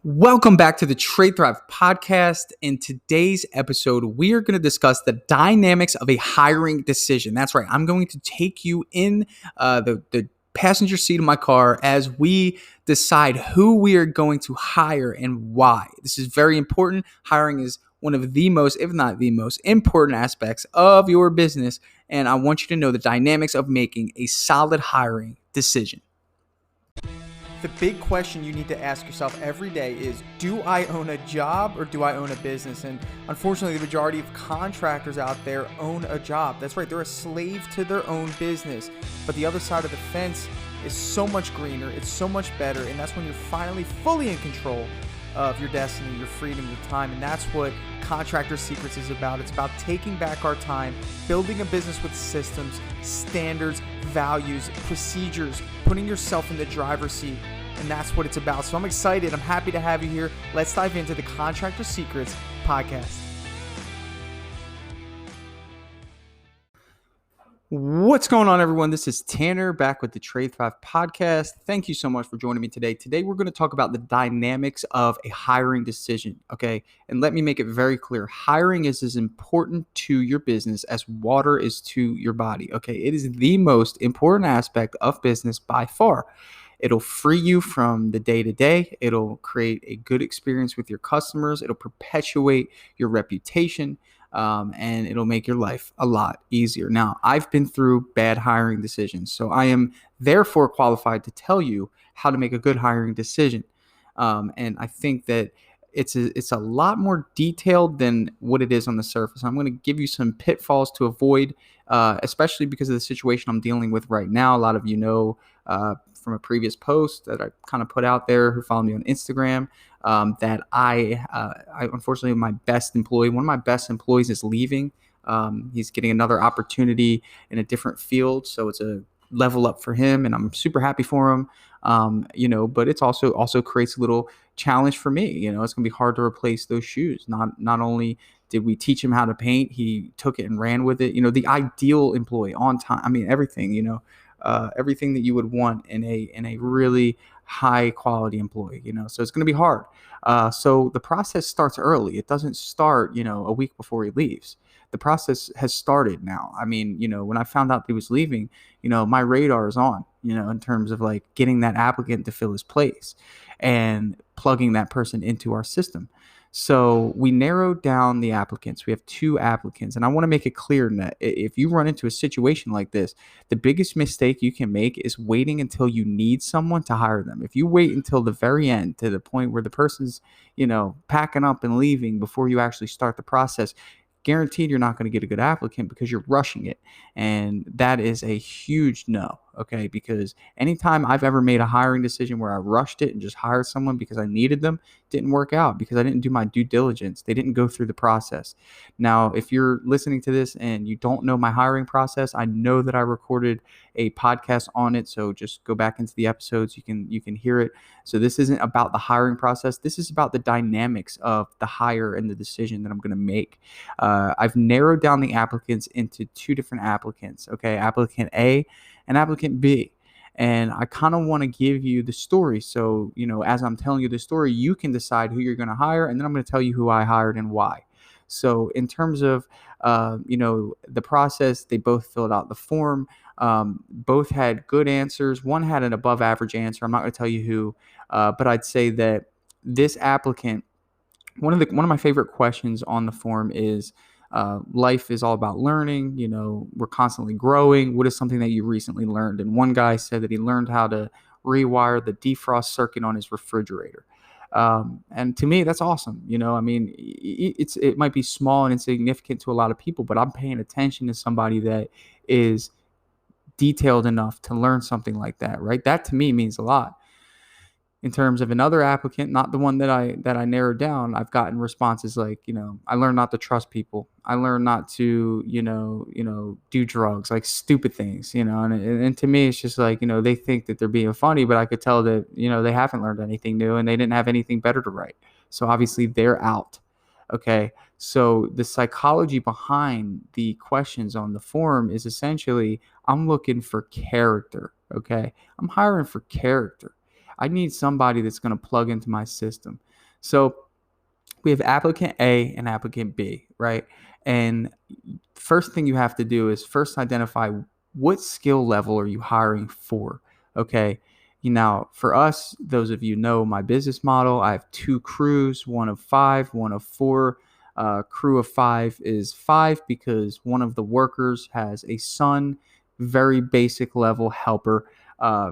Welcome back to the Trade Thrive podcast. In today's episode, we are going to discuss the dynamics of a hiring decision. That's right. I'm going to take you in the passenger seat of my car as we decide who we are going to hire and why. This is very important. Hiring is one of the most, if not the most important aspects of your business. And I want you to know the dynamics of making a solid hiring decision. The big question you need to ask yourself every day is, do I own a job or do I own a business? And unfortunately, the majority of contractors out there own a job. That's right, they're a slave to their own business. But the other side of the fence is so much greener, it's so much better, and that's when you're finally fully in control of your destiny, your freedom, your time. And that's what Contractor Secrets is about. It's about taking back our time, building a business with systems, standards, values, procedures, putting yourself in the driver's seat. And that's what it's about. So I'm excited. I'm happy to have you here. Let's dive into the Contractor Secrets podcast. What's going on, everyone? This is Tanner back with the Trade Thrive podcast. Thank you so much for joining me today. Today, we're going to talk about the dynamics of a hiring decision, okay? And let me make it very clear. Hiring is as important to your business as water is to your body, okay? It is the most important aspect of business by far. It'll free you from the day-to-day. It'll create a good experience with your customers. It'll perpetuate your reputation. And it'll make your life a lot easier. Now, I've been through bad hiring decisions, so I am therefore qualified to tell you how to make a good hiring decision. And I think that it's a lot more detailed than what it is on the surface. I'm going to give you some pitfalls to avoid, especially because of the situation I'm dealing with right now. A lot of you know from a previous post that I kind of put out there, who follow me on Instagram, that I unfortunately, my best employee, one of my best employees is leaving. He's getting another opportunity in a different field. So it's a level up for him, and I'm super happy for him. But it's also creates a little challenge for me. It's gonna be hard to replace those shoes. Not only did we teach him how to paint, he took it and ran with it. The ideal employee, on time. I mean, everything. Everything that you would want in a really high quality employee. So it's gonna be hard. So the process starts early. It doesn't start a week before he leaves. The process has started now. I mean, when I found out he was leaving, my radar is on, in terms of like getting that applicant to fill his place and plugging that person into our system. So we narrowed down the applicants. We have 2 applicants. And I want to make it clear that if you run into a situation like this, the biggest mistake you can make is waiting until you need someone to hire them. If you wait until the very end, to the point where the person's, packing up and leaving before you actually start the process, guaranteed you're not going to get a good applicant because you're rushing it. And that is a huge no, okay? Because anytime I've ever made a hiring decision where I rushed it and just hired someone because I needed them, didn't work out because I didn't do my due diligence. They didn't go through the process. Now, if you're listening to this and you don't know my hiring process, I know that I recorded a podcast on it. So just go back into the episodes. You can hear it. So this isn't about the hiring process. This is about the dynamics of the hire and the decision that I'm going to make. I've narrowed down the applicants into 2 different applicants, okay? Applicant A and applicant B. And I kind of want to give you the story. So, as I'm telling you the story, you can decide who you're going to hire. And then I'm going to tell you who I hired and why. So in terms of, the process, they both filled out the form. Both had good answers. One had an above average answer. I'm not going to tell you who, but I'd say that this applicant, one of my favorite questions on the form is, life is all about learning. We're constantly growing. What is something that you recently learned? And one guy said that he learned how to rewire the defrost circuit on his refrigerator. And to me, that's awesome. I mean, it might be small and insignificant to a lot of people, but I'm paying attention to somebody that is detailed enough to learn something like that, right? That to me means a lot. In terms of another applicant, not the one that I narrowed down, I've gotten responses like, I learned not to trust people. I learned not to, do drugs, like stupid things, and to me, it's just like, they think that they're being funny, but I could tell that, they haven't learned anything new and they didn't have anything better to write. So obviously they're out. Okay. So the psychology behind the questions on the form is essentially, I'm looking for character. Okay. I'm hiring for character. I need somebody that's going to plug into my system. So we have applicant A and applicant B, right? And first thing you have to do is first identify what skill level are you hiring for, okay? Now, for us, those of you know my business model, I have two crews, one of five, one of four. Crew of five is five because one of the workers has a son, very basic level helper,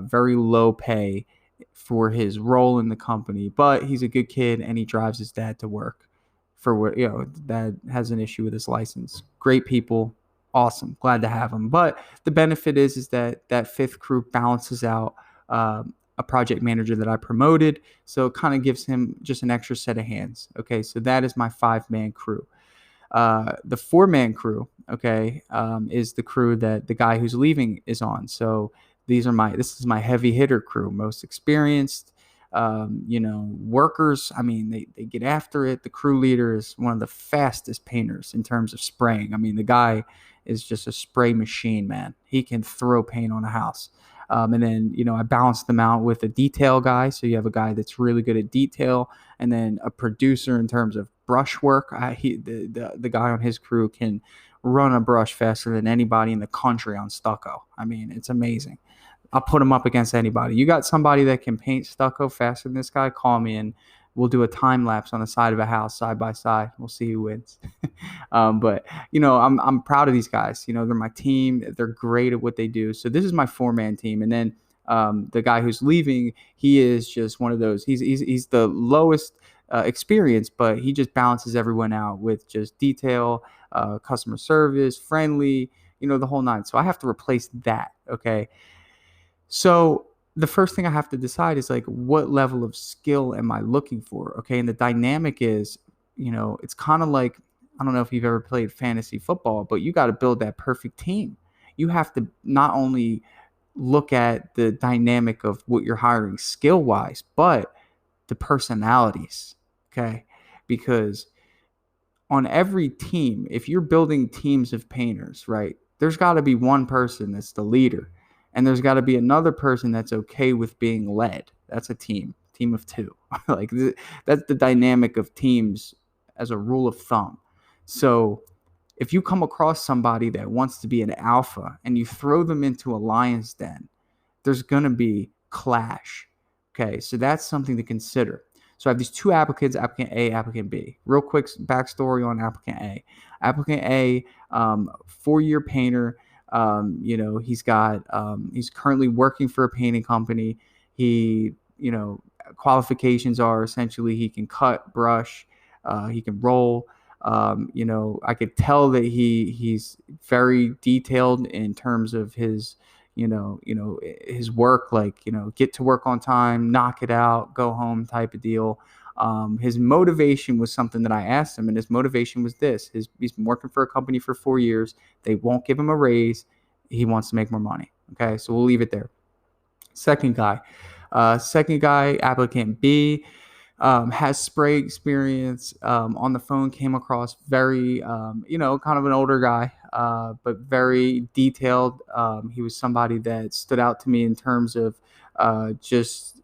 very low pay for his role in the company, but he's a good kid and he drives his dad to work for what, dad has an issue with his license. Great people, awesome, glad to have him. But the benefit is that that fifth crew balances out a project manager that I promoted, so it kind of gives him just an extra set of hands. Okay, so that is my 5-man crew. The 4-man crew, okay, is the crew that the guy who's leaving is on. So this is my heavy hitter crew, most experienced, workers. I mean, they get after it. The crew leader is one of the fastest painters in terms of spraying. I mean, the guy is just a spray machine, man. He can throw paint on a house. And then, I balance them out with a detail guy. So you have a guy that's really good at detail, and then a producer in terms of brush work. The guy on his crew can run a brush faster than anybody in the country on stucco. I mean, it's amazing. I'll put him up against anybody. You got somebody that can paint stucco faster than this guy, call me and we'll do a time lapse on the side of a house side by side. We'll see who wins. But I'm proud of these guys. They're my team. They're great at what they do. So this is my 4-man team. And then the guy who's leaving, he is just one of those. He's the lowest experience, but he just balances everyone out with just detail, customer service, friendly, the whole nine. So I have to replace that. Okay. So the first thing I have to decide is like, what level of skill am I looking for? Okay. And the dynamic is, it's kind of like, I don't know if you've ever played fantasy football, but you got to build that perfect team. You have to not only look at the dynamic of what you're hiring skill wise, but the personalities. Okay. Because on every team, if you're building teams of painters, right, there's got to be one person that's the leader. And there's got to be another person that's okay with being led. That's a team of two. That's the dynamic of teams as a rule of thumb. So if you come across somebody that wants to be an alpha and you throw them into a lion's den, there's going to be clash. Okay, so that's something to consider. So I have these two applicants, applicant A, applicant B. Real quick backstory on applicant A. Applicant A, 4-year painter. He's currently working for a painting company. He, qualifications are essentially he can cut, brush, he can roll. I could tell that he's very detailed in terms of his, his work, get to work on time, knock it out, go home type of deal. His motivation was something that I asked him, and his motivation was this. He's been working for a company for 4 years. They won't give him a raise. He wants to make more money. Okay, so we'll leave it there. Second guy, applicant B, has spray experience, on the phone, came across very, kind of an older guy, but very detailed. He was somebody that stood out to me in terms of just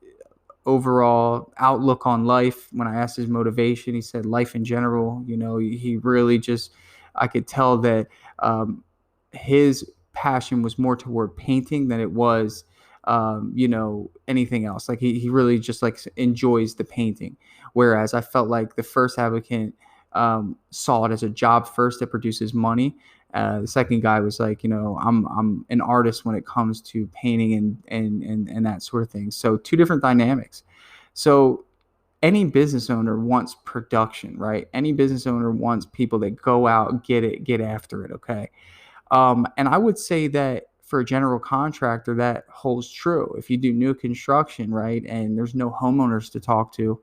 overall outlook on life. When I asked his motivation, he said life in general. He really just, I could tell that his passion was more toward painting than it was anything else. Like he really just enjoys the painting. Whereas I felt like the first applicant saw it as a job first that produces money. The second guy was like, I'm an artist when it comes to painting and that sort of thing. So two different dynamics. So any business owner wants production, right? Any business owner wants people that go out, get after it. Okay. And I would say that for a general contractor, that holds true. If you do new construction, right, and there's no homeowners to talk to,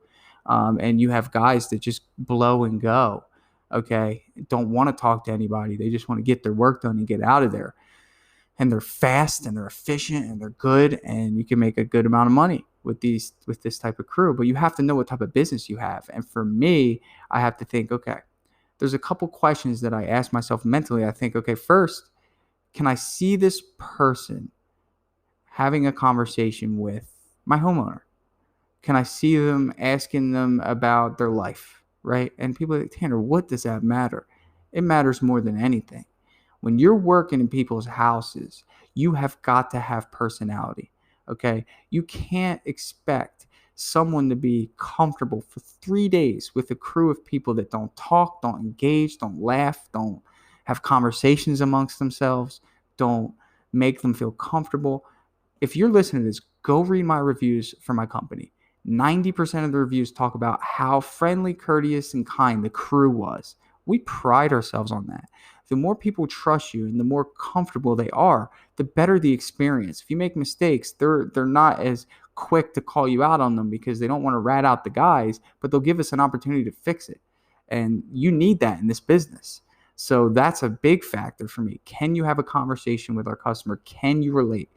and you have guys that just blow and go, okay, don't want to talk to anybody. They just want to get their work done and get out of there. And they're fast and they're efficient and they're good, and you can make a good amount of money with this type of crew. But you have to know what type of business you have. And for me, I have to think, okay, there's a couple questions that I ask myself mentally. I think, okay, first, can I see this person having a conversation with my homeowner? Can I see them asking them about their life, right? And people are like, Tanner, what does that matter? It matters more than anything. When you're working in people's houses, you have got to have personality, okay? You can't expect someone to be comfortable for 3 days with a crew of people that don't talk, don't engage, don't laugh, don't have conversations amongst themselves, don't make them feel comfortable. If you're listening to this, go read my reviews for my company. 90% of the reviews talk about how friendly, courteous, and kind the crew was. We pride ourselves on that. The more people trust you and the more comfortable they are, the better the experience. If you make mistakes, they're not as quick to call you out on them because they don't want to rat out the guys, but they'll give us an opportunity to fix it. And you need that in this business. So that's a big factor for me. Can you have a conversation with our customer? Can you relate?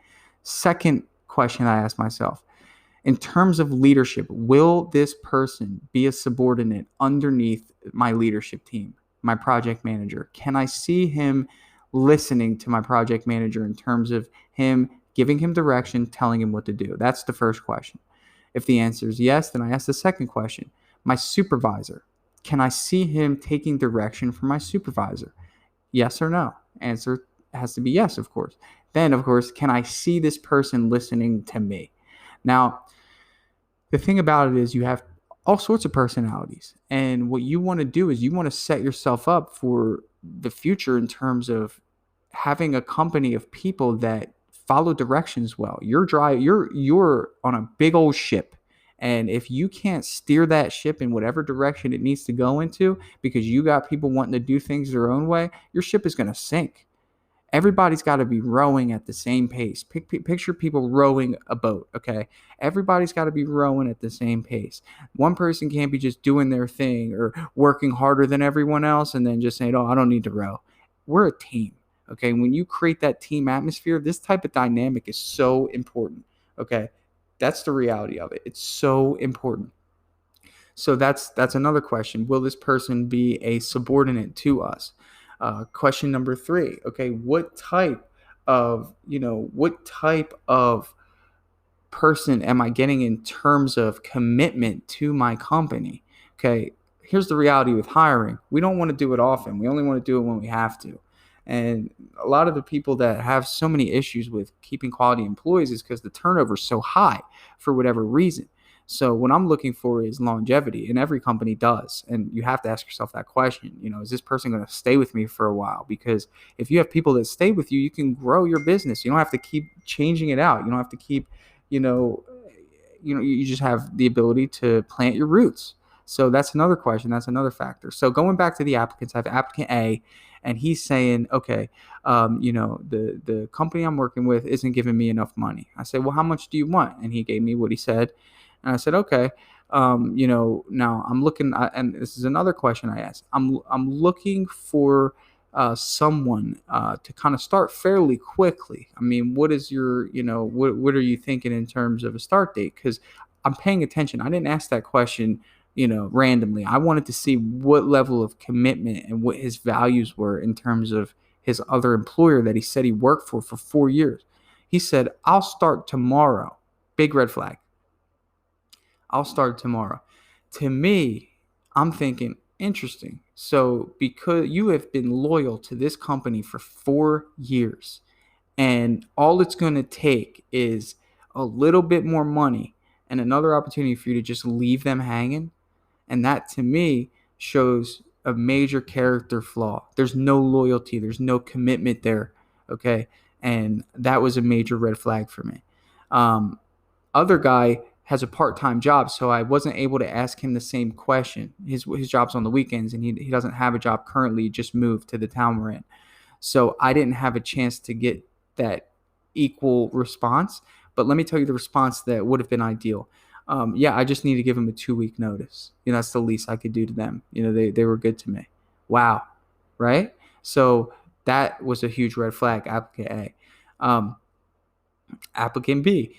Second question I ask myself, in terms of leadership, will this person be a subordinate underneath my leadership team, my project manager? Can I see him listening to my project manager in terms of him giving him direction, telling him what to do? That's the first question. If the answer is yes, then I ask the second question. My supervisor, can I see him taking direction from my supervisor? Yes or no? Answer has to be yes, of course. Then, of course, can I see this person listening to me? Now, the thing about it is you have all sorts of personalities. And what you want to do is you want to set yourself up for the future in terms of having a company of people that follow directions well. You're on a big old ship. And if you can't steer that ship in whatever direction it needs to go into because you got people wanting to do things their own way, your ship is going to sink. Everybody's got to be rowing at the same pace. Picture people rowing a boat, okay? Everybody's got to be rowing at the same pace. One person can't be just doing their thing or working harder than everyone else and then just saying, oh, I don't need to row. We're a team, okay? When you create that team atmosphere, this type of dynamic is so important, okay? That's the reality of it. It's so important. So that's another question. Will this person be a subordinate to us? Question number 3. Okay, what type of person am I getting in terms of commitment to my company? Okay, here's the reality with hiring. We don't want to do it often. We only want to do it when we have to. And a lot of the people that have so many issues with keeping quality employees is because the turnover is so high for whatever reason. So what I'm looking for is longevity, and every company does. And you have to ask yourself that question, is this person going to stay with me for a while? Because if you have people that stay with you, you can grow your business. You don't have to keep changing it out. You don't have to keep, you just have the ability to plant your roots. So that's another question. That's another factor. So going back to the applicants, I have applicant A, and he's saying, okay, the company I'm working with isn't giving me enough money. I said, well, how much do you want? And he gave me what he said. And I said, okay, now I'm looking, and this is another question I asked. I'm looking for someone to kind of start fairly quickly. I mean, what is your, what are you thinking in terms of a start date? Because I'm paying attention. I didn't ask that question, randomly. I wanted to see what level of commitment and what his values were in terms of his other employer that he said he worked for 4 years. He said, I'll start tomorrow. Big red flag. I'll start tomorrow. To me, I'm thinking, interesting. So because you have been loyal to this company for 4 years, and all it's going to take is a little bit more money and another opportunity for you to just leave them hanging, and that to me shows a major character flaw. There's no loyalty. There's no commitment there, okay? And that was a major red flag for me. Other guy has a part-time job, so I wasn't able to ask him the same question. His job's on the weekends, and he doesn't have a job currently. He just moved to the town we're in. So I didn't have a chance to get that equal response. But let me tell you the response that would have been ideal. I just need to give him a 2-week notice. That's the least I could do to them. They were good to me. Wow. Right? So that was a huge red flag, applicant A. Applicant B.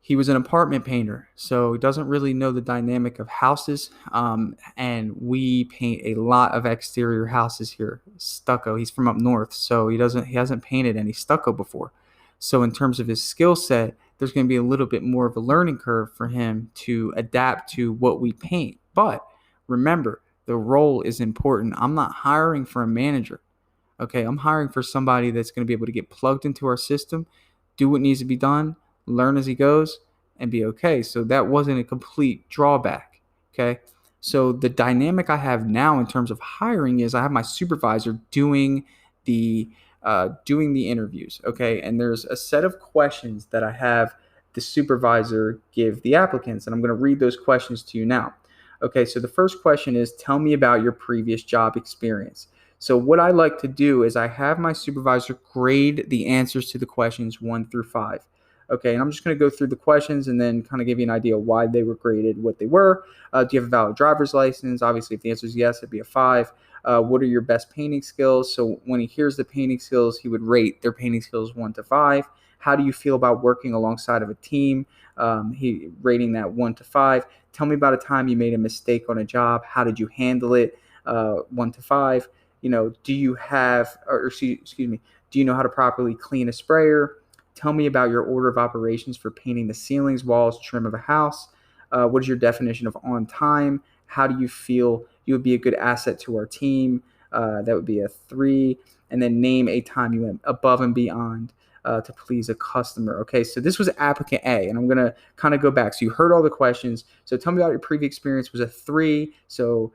He was an apartment painter, so he doesn't really know the dynamic of houses. And we paint a lot of exterior houses here, stucco. He's from up north, so he hasn't painted any stucco before. So in terms of his skill set, there's going to be a little bit more of a learning curve for him to adapt to what we paint. But remember, the role is important. I'm not hiring for a manager. Okay, I'm hiring for somebody that's going to be able to get plugged into our system, do what needs to be done, learn as he goes, and be okay. So that wasn't a complete drawback. Okay, so the dynamic I have now in terms of hiring is I have my supervisor the doing the interviews. Okay, and there's a set of questions that I have the supervisor give the applicants, and I'm going to read those questions to you now. Okay, so the first question is, tell me about your previous job experience. So what I like to do is I have my supervisor grade the answers to the questions 1 through 5. Okay, and I'm just going to go through the questions and then kind of give you an idea of why they were graded, what they were. Do you have a valid driver's license? Obviously, if the answer is yes, it'd be a 5. What are your best painting skills? So when he hears the painting skills, he would rate their painting skills 1 to 5. How do you feel about working alongside of a team? He rating that 1 to 5. Tell me about a time you made a mistake on a job. How did you handle it? 1 to 5. Do you have, or excuse me, do you know how to properly clean a sprayer? Tell me about your order of operations for painting the ceilings, walls, trim of a house. What is your definition of on time? How do you feel you would be a good asset to our team? That would be a 3. And then name a time you went above and beyond to please a customer. Okay, so this was applicant A, and I'm going to kind of go back. So you heard all the questions. So tell me about your previous experience was a 3. So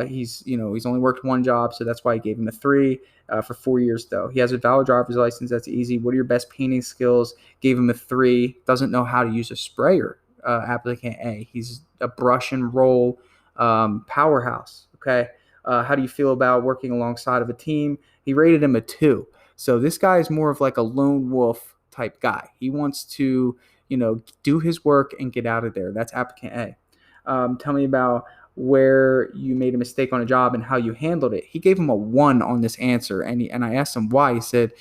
he's only worked one job, so that's why I gave him a 3 for 4 years, though. He has a valid driver's license. That's easy. What are your best painting skills? Gave him a 3. Doesn't know how to use a sprayer. Applicant A. He's a brush and roll powerhouse. Okay. How do you feel about working alongside of a team? He rated him a 2. So this guy is more of like a lone wolf type guy. He wants to, do his work and get out of there. That's applicant A. Tell me about where you made a mistake on a job and how you handled it. He gave him a 1 on this answer, and I asked him why. He said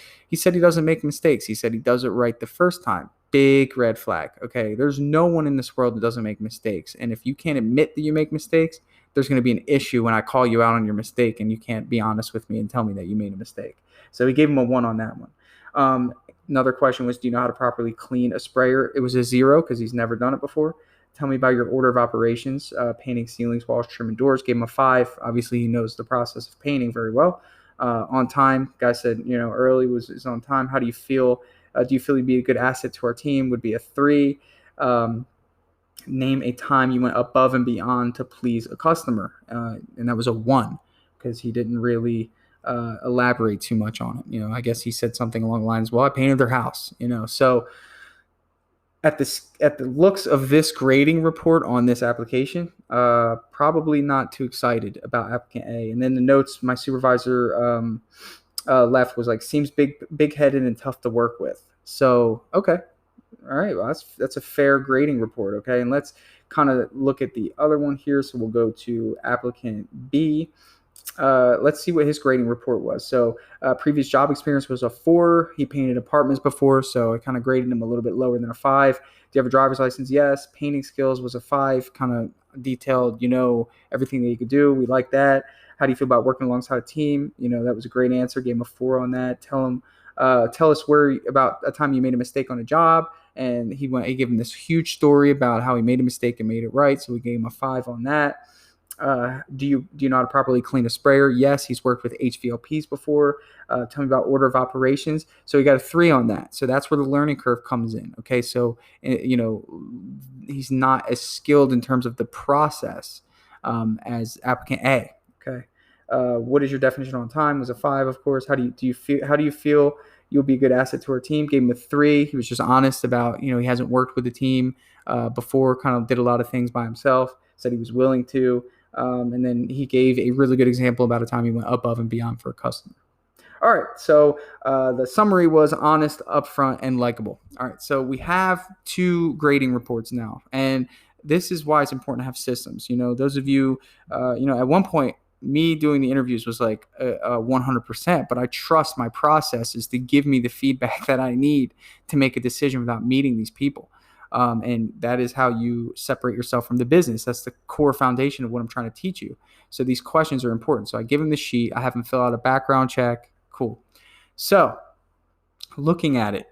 he doesn't make mistakes. He said he does it right the first time. Big red flag. Okay, there's no one in this world that doesn't make mistakes, and if you can't admit that you make mistakes, there's going to be an issue when I call you out on your mistake and you can't be honest with me and tell me that you made a mistake. So he gave him a 1 on that one. Another question was, do you know how to properly clean a sprayer? It was a 0 because he's never done it before. Tell me about your order of operations, painting ceilings, walls, trimming doors. Gave him a 5. Obviously, he knows the process of painting very well. On time, guy said, early is on time. How do you feel? Do you feel you'd be a good asset to our team? Would be a 3. Name a time you went above and beyond to please a customer. And that was a 1 because he didn't really elaborate too much on it. I guess he said something along the lines, well, I painted their house, So at the looks of this grading report on this application, probably not too excited about applicant A. And then the notes my supervisor left was like, seems big-headed and tough to work with. So, okay. All right. Well, that's a fair grading report. Okay. And let's kind of look at the other one here. So we'll go to applicant B. Let's see what his grading report was. So previous job experience was a 4. He painted apartments before, so I kind of graded him a little bit lower than a 5. Do you have a driver's license? Yes. Painting skills was a 5, kind of detailed, everything that you could do. We like that. How do you feel about working alongside a team? That was a great answer. Gave him a 4 on that. Tell us about a time you made a mistake on a job. And he gave him this huge story about how he made a mistake and made it right. So we gave him a 5 on that. Do you know how to properly clean a sprayer? Yes, he's worked with HVLPs before. Tell me about order of operations. So he got a 3 on that. So that's where the learning curve comes in. Okay, so he's not as skilled in terms of the process as applicant A. Okay, what is your definition on time? Was a 5, of course. How do you feel you'll be a good asset to our team? Gave him a 3. He was just honest about he hasn't worked with the team before. Kind of did a lot of things by himself. Said he was willing to. And then he gave a really good example about a time he went above and beyond for a customer. All right, so the summary was honest, upfront, and likable. All right, so we have 2 grading reports now, and this is why it's important to have systems. Those of you, at one point, me doing the interviews was like 100%, but I trust my processes to give me the feedback that I need to make a decision without meeting these people. And that is how you separate yourself from the business. That's the core foundation of what I'm trying to teach you. So these questions are important. So I give him the sheet. I have him fill out a background check. Cool. So looking at it,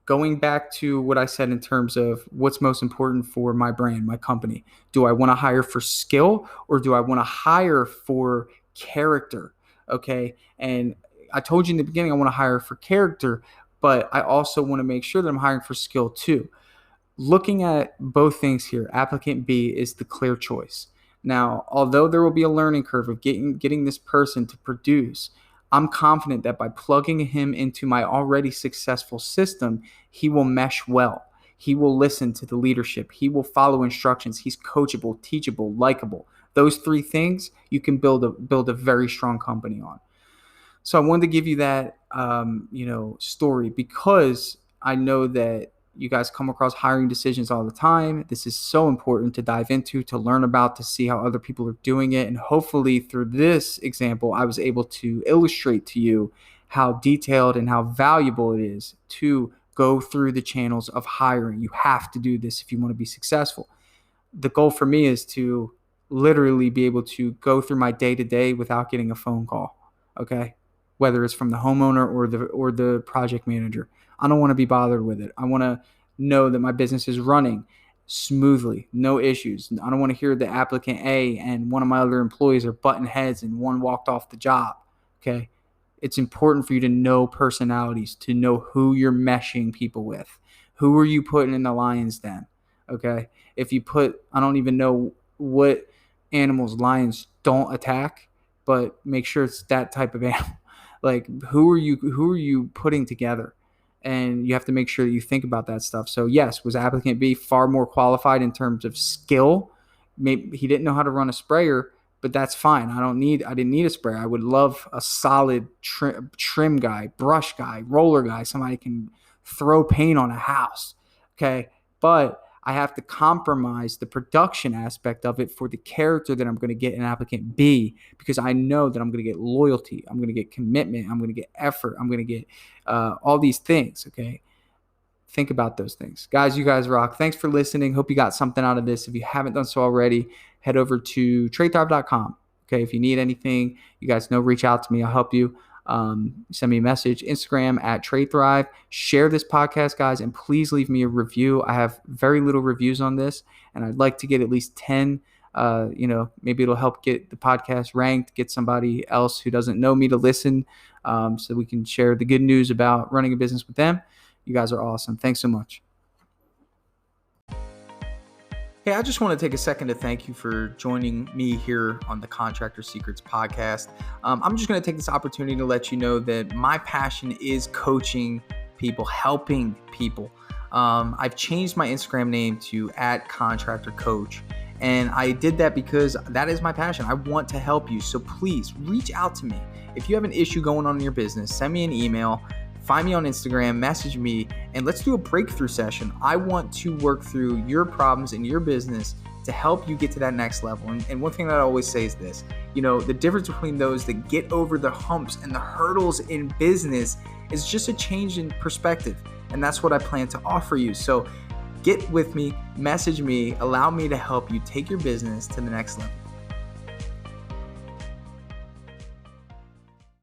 going back to what I said in terms of what's most important for my brand, my company. Do I want to hire for skill or do I want to hire for character? Okay. And I told you in the beginning, I want to hire for character, but I also want to make sure that I'm hiring for skill too. Looking at both things here, applicant B is the clear choice. Now, although there will be a learning curve of getting this person to produce, I'm confident that by plugging him into my already successful system, he will mesh well. He will listen to the leadership. He will follow instructions. He's coachable, teachable, likable. Those three things you can build a very strong company on. So I wanted to give you that story because I know that you guys come across hiring decisions all the time. This is so important to dive into, to learn about, to see how other people are doing it. And hopefully through this example, I was able to illustrate to you how detailed and how valuable it is to go through the channels of hiring. You have to do this if you want to be successful. The goal for me is to literally be able to go through my day-to-day without getting a phone call, okay? Whether it's from the homeowner or the project manager. I don't want to be bothered with it. I want to know that my business is running smoothly, no issues. I don't want to hear the applicant A and one of my other employees are butting heads and one walked off the job, okay? It's important for you to know personalities, to know who you're meshing people with. Who are you putting in the lion's den, okay? If you I don't even know what animals lions don't attack, but make sure it's that type of animal. Like, who are you putting together? And you have to make sure that you think about that stuff. So yes, was applicant B far more qualified in terms of skill? Maybe he didn't know how to run a sprayer, but that's fine. I didn't need a sprayer. I would love a solid trim guy, brush guy, roller guy, somebody can throw paint on a house. Okay. But I have to compromise the production aspect of it for the character that I'm going to get in applicant B, because I know that I'm going to get loyalty. I'm going to get commitment. I'm going to get effort. I'm going to get all these things. Okay. Think about those things. Guys, you guys rock. Thanks for listening. Hope you got something out of this. If you haven't done so already, head over to TradeThrive.com. Okay. If you need anything, you guys know, reach out to me. I'll help you. Send me a message, Instagram at TradeThrive. Share this podcast, guys, and please leave me a review. I have very little reviews on this, and I'd like to get at least 10. Maybe it'll help get the podcast ranked, get somebody else who doesn't know me to listen, so we can share the good news about running a business with them. You guys are awesome. Thanks so much. Hey, I just want to take a second to thank you for joining me here on the Contractor Secrets podcast. I'm just going to take this opportunity to let you know that my passion is coaching people, helping people. I've changed my Instagram name to @ContractorCoach, and I did that because that is my passion. I want to help you. So please reach out to me. If you have an issue going on in your business, send me an email. Find me on Instagram, message me, and let's do a breakthrough session. I want to work through your problems in your business to help you get to that next level. And one thing that I always say is this, the difference between those that get over the humps and the hurdles in business is just a change in perspective. And that's what I plan to offer you. So get with me, message me, allow me to help you take your business to the next level.